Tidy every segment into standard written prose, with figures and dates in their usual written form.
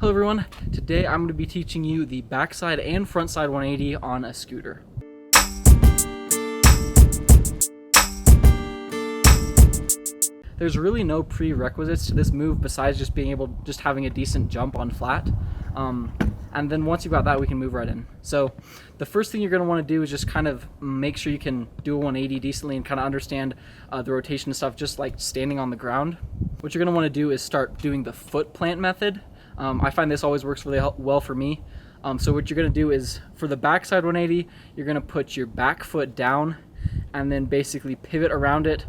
Hello everyone, today I'm going to be teaching you the backside and frontside 180 on a scooter. There's really no prerequisites to this move besides just having a decent jump on flat. And then once you've got that, we can move right in. So the first thing you're going to want to do is just kind of make sure you can do a 180 decently and kind of understand the rotation and stuff, just like standing on the ground. What you're going to want to do is start doing the foot plant method. I find this always works really well for me. So what you're going to do is for the backside 180, you're going to put your back foot down and then basically pivot around it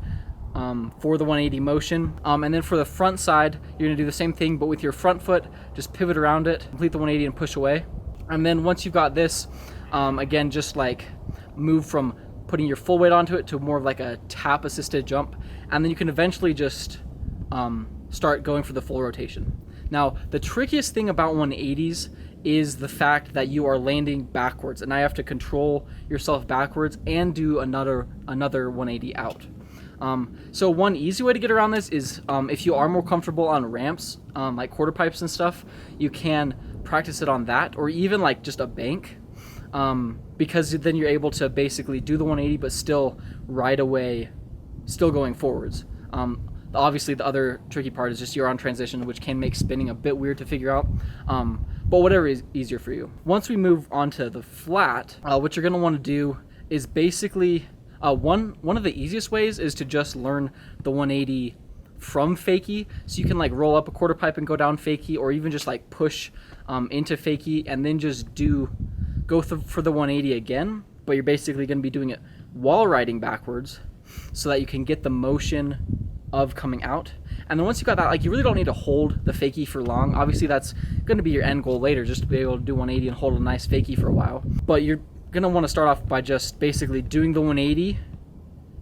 for the 180 motion. And then for the front side, you're going to do the same thing, but with your front foot, just pivot around it, complete the 180 and push away. And then once you've got this, again, just like move from putting your full weight onto it to more of like a tap assisted jump. And then you can eventually just start going for the full rotation. Now, the trickiest thing about 180s is the fact that you are landing backwards, and I have to control yourself backwards and do another 180 out. So one easy way to get around this is if you are more comfortable on ramps, like quarter pipes and stuff, you can practice it on that, or even like just a bank, because then you're able to basically do the 180 but still right away, still going forwards. Obviously the other tricky part is just you're on transition, which can make spinning a bit weird to figure out, but whatever is easier for you. Once we move on to the flat, what you're going to want to do is basically one of the easiest ways is to just learn the 180 from Fakie. So you can like roll up a quarter pipe and go down Fakie, or even just like push into Fakie and then just go for the 180 again, but you're basically going to be doing it while riding backwards so that you can get the motion of coming out. And then once you got that, like, you really don't need to hold the Fakie for long. Obviously that's going to be your end goal later, just to be able to do 180 and hold a nice Fakie for a while. But you're going to want to start off by just basically doing the 180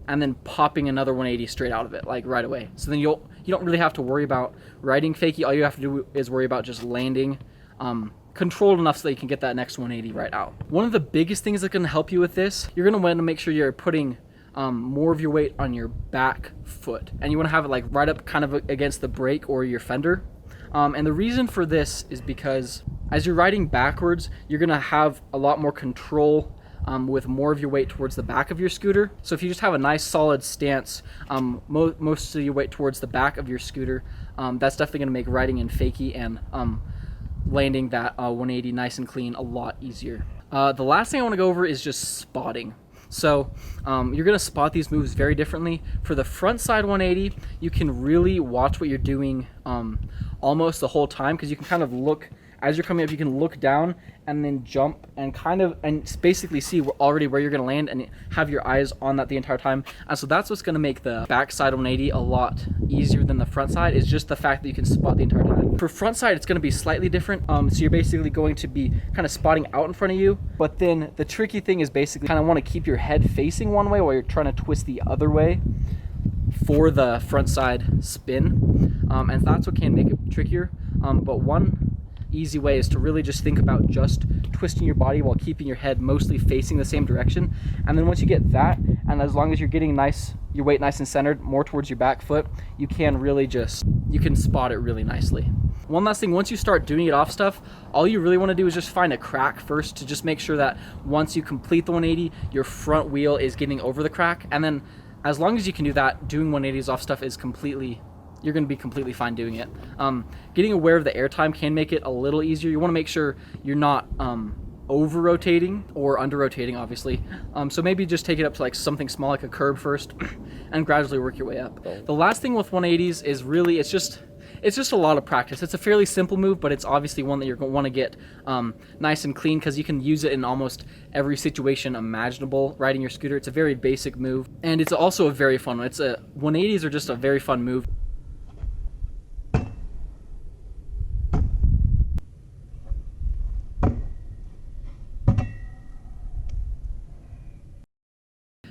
and then popping another 180 straight out of it, like right away. So then you don't really have to worry about riding Fakie. All you have to do is worry about just landing controlled enough so that you can get that next 180 right out. One of the biggest things that's going to help you with this, you're going to want to make sure you're putting more of your weight on your back foot, and you want to have it like right up kind of against the brake or your fender. And the reason for this is because as you're riding backwards, you're going to have a lot more control with more of your weight towards the back of your scooter. So if you just have a nice solid stance, most of your weight towards the back of your scooter, that's definitely going to make riding in Fakie and landing that 180 nice and clean a lot easier. The last thing I want to go over is just spotting. So you're going to spot these moves very differently. For the front side 180, you can really watch what you're doing almost the whole time, because you can kind of look, as you're coming up, you can look down and then jump and basically see already where you're going to land and have your eyes on that the entire time. And so that's what's going to make the backside 180 a lot easier than the front side, is just the fact that you can spot the entire time. For front side, it's going to be slightly different. So you're basically going to be kind of spotting out in front of you, but then the tricky thing is basically kind of want to keep your head facing one way while you're trying to twist the other way for the front side spin. And that's what can make it trickier. But one easy way is to really just think about just twisting your body while keeping your head mostly facing the same direction. And then once you get that, and as long as you're getting your weight nice and centered more towards your back foot, you can spot it really nicely. One last thing, once you start doing it off stuff, all you really want to do is just find a crack first to just make sure that once you complete the 180, your front wheel is getting over the crack. And then as long as you can do that, doing 180s off stuff is you're going to be completely fine doing it. Getting aware of the airtime can make it a little easier. You want to make sure you're not over rotating or under rotating, obviously. So maybe just take it up to like something small, like a curb first, and gradually work your way up. The last thing with 180s is really, it's just a lot of practice. It's a fairly simple move, but it's obviously one that you're going to want to get nice and clean, because you can use it in almost every situation imaginable riding your scooter. It's a very basic move, and it's also a very fun one. 180s are just a very fun move.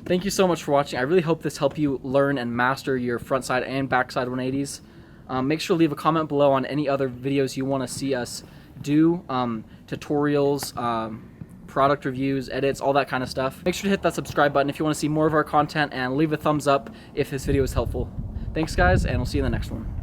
Thank you so much for watching. I really hope this helped you learn and master your frontside and backside 180s. Make sure to leave a comment below on any other videos you want to see us do, tutorials, product reviews, edits, all that kind of stuff. Make sure to hit that subscribe button if you want to see more of our content, and leave a thumbs up if this video was helpful. Thanks guys, and we'll see you in the next one.